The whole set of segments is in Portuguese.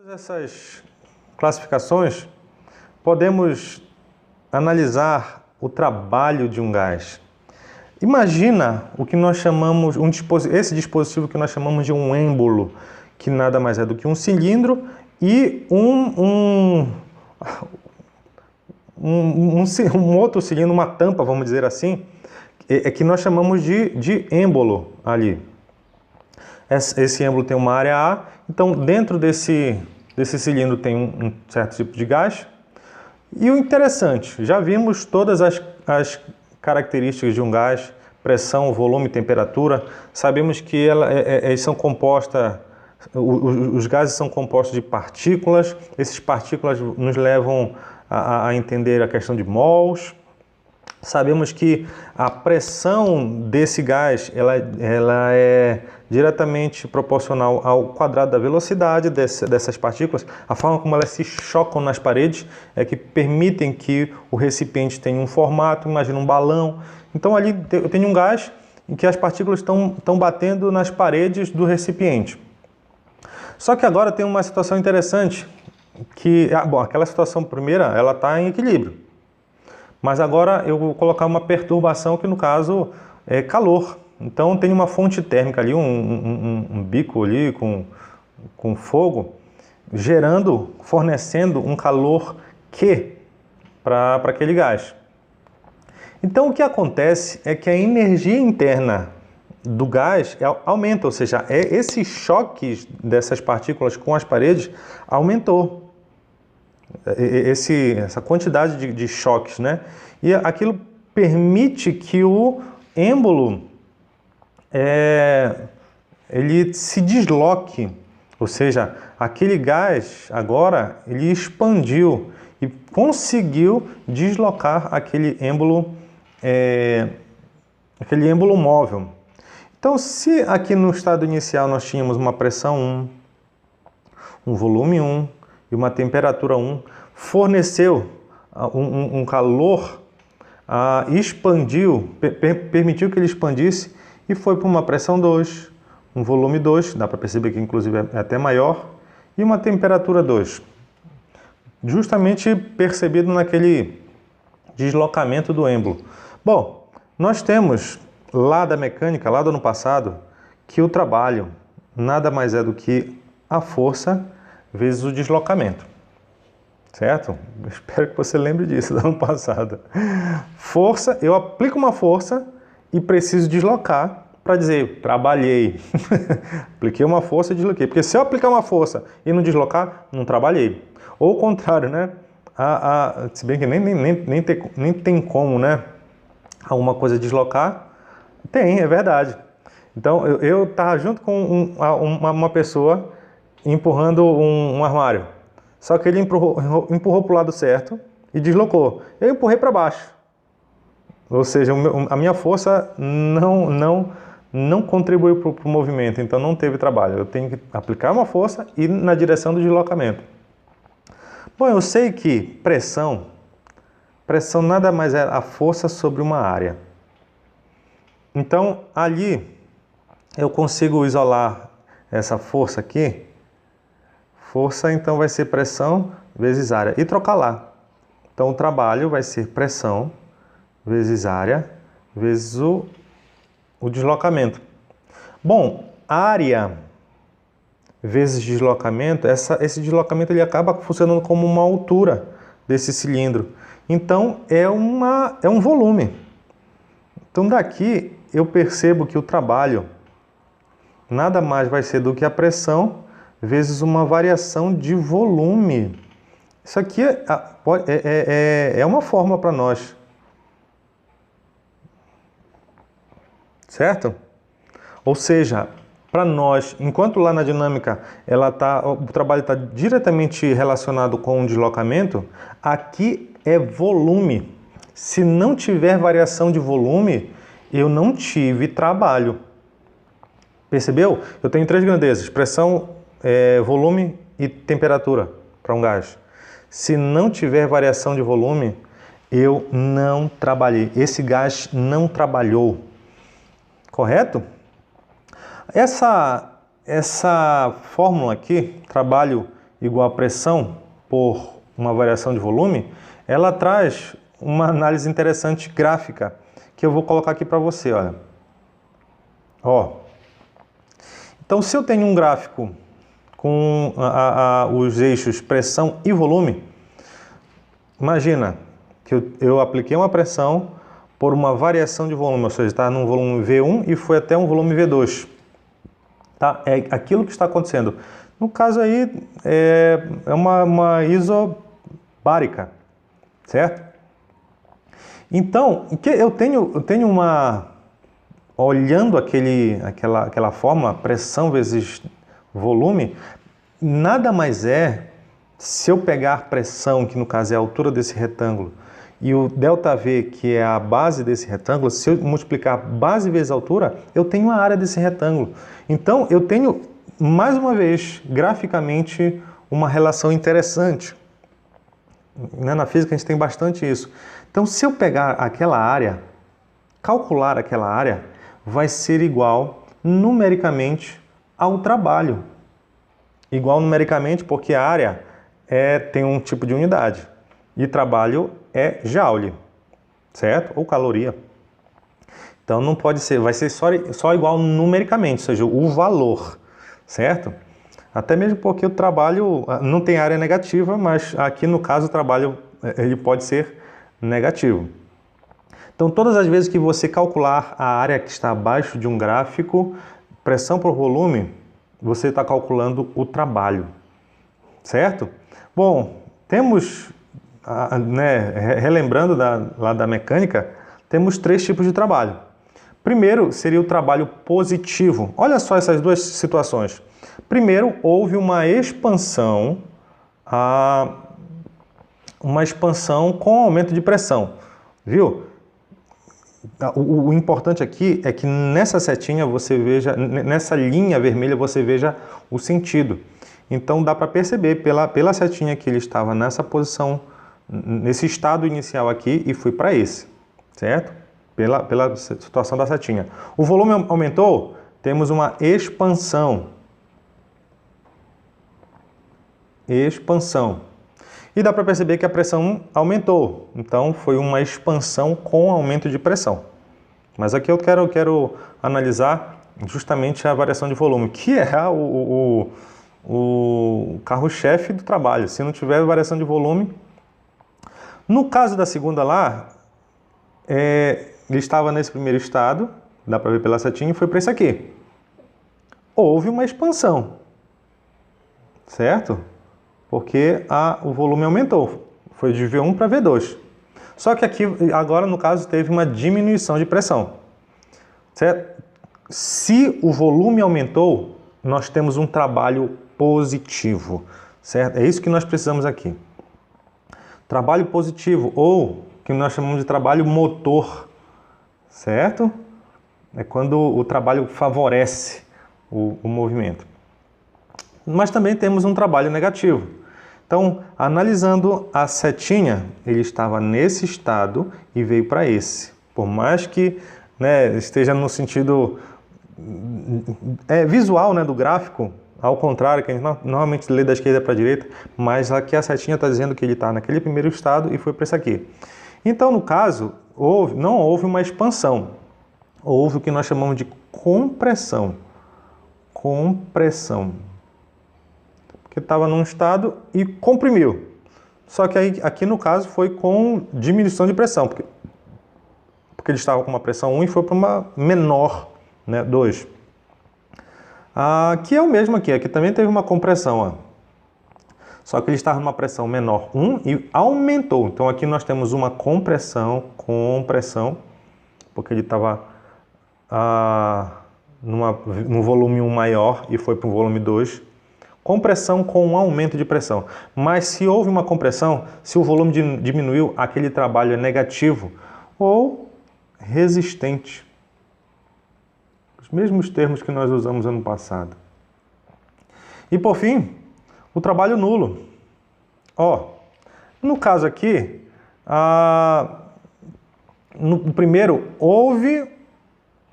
Todas essas classificações, podemos analisar o trabalho de um gás. Imagina o que nós chamamos, esse dispositivo que nós chamamos de um êmbolo, que nada mais é do que um cilindro e um outro cilindro, uma tampa, vamos dizer assim, que nós chamamos de êmbolo ali. Esse êmbolo tem uma área A, então dentro desse cilindro tem um certo tipo de gás. E o interessante, já vimos todas as características de um gás: pressão, volume, temperatura. Sabemos que eles são compostas, os gases são compostos de partículas. Essas partículas nos levam a entender a questão de mols. Sabemos que a pressão desse gás ela é diretamente proporcional ao quadrado da velocidade dessas partículas. A forma como elas se chocam nas paredes é que permitem que o recipiente tenha um formato. Imagina um balão. Então ali eu tenho um gás em que as partículas estão batendo nas paredes do recipiente. Só que agora tem uma situação interessante, que aquela situação primeira ela está em equilíbrio. Mas agora eu vou colocar uma perturbação que no caso é calor. Então tem uma fonte térmica ali, um bico ali com fogo, fornecendo um calor Q para aquele gás. Então o que acontece é que a energia interna do gás aumenta, ou seja, esses choques dessas partículas com as paredes aumentou. Essa quantidade de choques, né? E aquilo permite que o êmbolo ele se desloque, ou seja, aquele gás agora ele expandiu e conseguiu deslocar aquele êmbolo móvel. Então, se aqui no estado inicial nós tínhamos uma pressão 1, um volume 1 e uma temperatura 1, forneceu um calor, expandiu, permitiu que ele expandisse e foi para uma pressão 2, um volume 2, dá para perceber que inclusive é até maior, e uma temperatura 2, justamente percebido naquele deslocamento do êmbolo. Bom, nós temos lá da mecânica, lá do ano passado, que o trabalho nada mais é do que a força vezes o deslocamento, certo? Eu espero que você lembre disso do ano passado. Força, eu aplico uma força e preciso deslocar para dizer, trabalhei. Apliquei uma força e desloquei. Porque se eu aplicar uma força e não deslocar, não trabalhei. Ou o contrário, né? Se bem que nem tem como, né? Alguma coisa deslocar. Tem, é verdade. Então, eu estava junto com uma pessoa empurrando um armário. Só que ele empurrou para o lado certo e deslocou. Eu empurrei para baixo. Ou seja, a minha força não contribuiu para o movimento, então não teve trabalho. Eu tenho que aplicar uma força e ir na direção do deslocamento. Bom, eu sei que pressão nada mais é a força sobre uma área. Então, ali eu consigo isolar essa força aqui. Força, então, vai ser pressão vezes área. E trocar lá. Então, o trabalho vai ser pressão vezes área vezes o deslocamento. Bom, área vezes deslocamento, esse deslocamento ele acaba funcionando como uma altura desse cilindro. Então, é um volume. Então, daqui eu percebo que o trabalho nada mais vai ser do que a pressão vezes uma variação de volume. Isso aqui é uma fórmula para nós. Certo? Ou seja, para nós, enquanto lá na dinâmica o trabalho está diretamente relacionado com o deslocamento, aqui é volume. Se não tiver variação de volume, eu não tive trabalho. Percebeu? Eu tenho 3 grandezas: pressão, volume e temperatura para um gás. Se não tiver variação de volume, eu não trabalhei. Esse gás não trabalhou. Correto? Essa fórmula aqui, trabalho igual a pressão por uma variação de volume, ela traz uma análise interessante gráfica, que eu vou colocar aqui para você, olha. Ó. Então, se eu tenho um gráfico com os eixos pressão e volume, imagina que eu apliquei uma pressão por uma variação de volume, ou seja, está num volume V1 e foi até um volume V2. Tá? É aquilo que está acontecendo. No caso aí, é uma isobárica, certo? Então, eu tenho uma... Olhando aquela fórmula, pressão vezes volume, nada mais é, se eu pegar pressão, que no caso é a altura desse retângulo, e o ΔV, que é a base desse retângulo, se eu multiplicar base vezes altura, eu tenho a área desse retângulo. Então, eu tenho, mais uma vez, graficamente, uma relação interessante. Na física a gente tem bastante isso. Então, se eu pegar aquela área, calcular aquela área, vai ser igual numericamente ao trabalho. Igual numericamente porque a área tem um tipo de unidade. E trabalho é joule, certo? Ou caloria. Então não pode ser, vai ser só igual numericamente, ou seja, o valor, certo? Até mesmo porque o trabalho não tem área negativa, mas aqui no caso o trabalho ele pode ser negativo. Então todas as vezes que você calcular a área que está abaixo de um gráfico, pressão por volume, você está calculando o trabalho, certo? Bom, temos, relembrando lá da mecânica, temos 3 tipos de trabalho. Primeiro seria o trabalho positivo. Olha só essas duas situações. Primeiro, houve uma expansão com aumento de pressão, viu? O importante aqui é que nessa setinha você veja, nessa linha vermelha você veja o sentido. Então dá para perceber pela setinha que ele estava nessa posição, nesse estado inicial aqui e foi para esse, certo? Pela situação da setinha. O volume aumentou, temos uma expansão. Expansão. E dá para perceber que a pressão aumentou. Então, foi uma expansão com aumento de pressão. Mas aqui eu quero analisar justamente a variação de volume, que é o carro-chefe do trabalho. Se não tiver variação de volume... No caso da segunda lá, ele estava nesse primeiro estado, dá para ver pela setinha, e foi para esse aqui. Houve uma expansão, certo? Porque o volume aumentou, foi de V1 para V2. Só que aqui, agora no caso, teve uma diminuição de pressão, certo? Se o volume aumentou, nós temos um trabalho positivo, certo? É isso que nós precisamos aqui. Trabalho positivo, ou que nós chamamos de trabalho motor, certo? É quando o trabalho favorece o movimento. Mas também temos um trabalho negativo. Então, analisando a setinha, ele estava nesse estado e veio para esse. Por mais que esteja no sentido visual do gráfico, ao contrário, que a gente normalmente lê da esquerda para a direita, mas aqui a setinha está dizendo que ele está naquele primeiro estado e foi para esse aqui. Então, no caso, não houve uma expansão, houve o que nós chamamos de compressão. Compressão. Porque estava num estado e comprimiu. Só que aqui no caso foi com diminuição de pressão, porque ele estava com uma pressão 1 e foi para uma menor, 2. Aqui é o mesmo aqui também teve uma compressão, ó. Só que ele estava numa pressão menor 1 e aumentou. Então aqui nós temos uma compressão, porque ele estava no volume 1 maior e foi para o volume 2. Compressão com um aumento de pressão. Mas se houve uma compressão, se o volume diminuiu, aquele trabalho é negativo ou resistente. Os mesmos termos que nós usamos ano passado. E por fim, o trabalho nulo. No caso aqui, no primeiro houve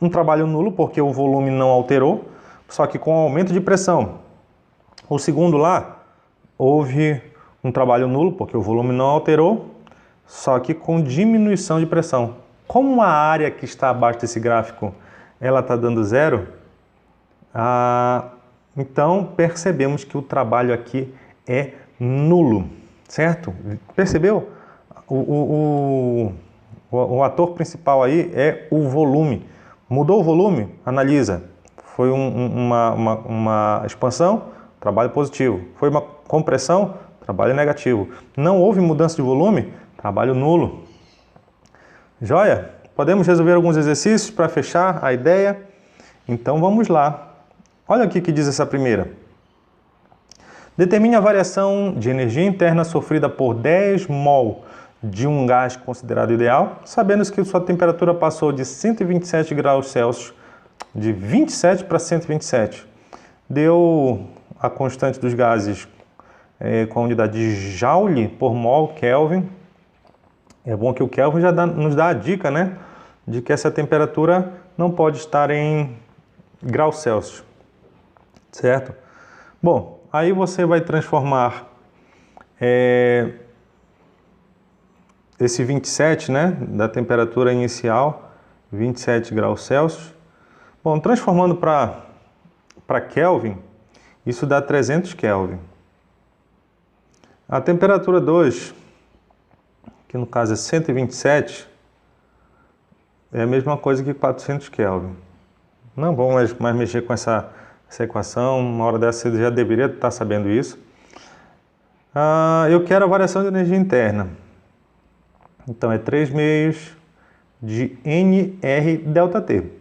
um trabalho nulo porque o volume não alterou, só que com aumento de pressão. O segundo lá, houve um trabalho nulo, porque o volume não alterou, só que com diminuição de pressão. Como a área que está abaixo desse gráfico ela está dando zero, então percebemos que o trabalho aqui é nulo, certo? Percebeu? O ator principal aí é o volume. Mudou o volume? Analisa. Foi uma expansão? Trabalho positivo. Foi uma compressão? Trabalho negativo. Não houve mudança de volume? Trabalho nulo. Joia? Podemos resolver alguns exercícios para fechar a ideia? Então vamos lá. Olha aqui o que diz essa primeira. Determine a variação de energia interna sofrida por 10 mol de um gás considerado ideal, sabendo que sua temperatura passou de 127 graus Celsius, de 27 para 127. Deu a constante dos gases com a unidade de Joule por mol, Kelvin. É bom que o Kelvin já nos dá a dica, né, de que essa temperatura não pode estar em graus Celsius, certo? Bom, aí você vai transformar esse 27, né, da temperatura inicial, 27 graus Celsius. Bom, transformando para Kelvin, isso dá 300 Kelvin. A temperatura 2, que no caso é 127, é a mesma coisa que 400 Kelvin. Não vamos mais mexer com essa equação, uma hora dessa você já deveria estar sabendo isso. Eu quero a variação de energia interna. Então é 3 meios de NR delta T.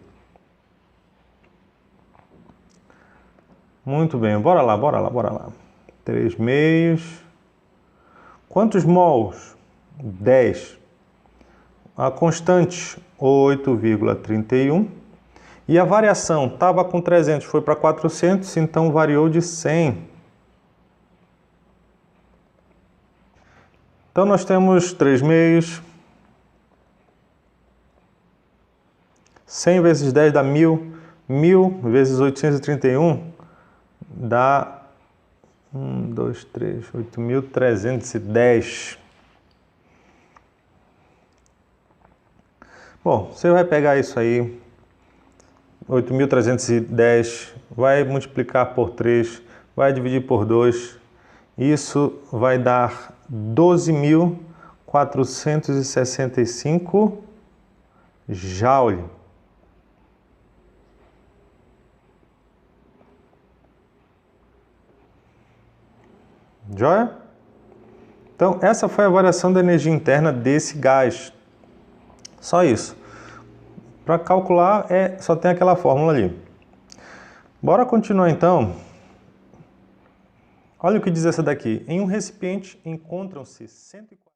Muito bem, bora lá. 3 meios. Quantos mols? 10. A constante, 8,31. E a variação estava com 300, foi para 400, então variou de 100. Então nós temos 3 meios. 100 vezes 10 dá 1000. 1000 vezes 831 dá 8.310. Bom, você vai pegar isso aí, 8.310, vai multiplicar por 3, vai dividir por 2, isso vai dar 12.465 Joule. Joia? Então, essa foi a variação da energia interna desse gás. Só isso. Para calcular, só tem aquela fórmula ali. Bora continuar então. Olha o que diz essa daqui. Em um recipiente encontram-se 140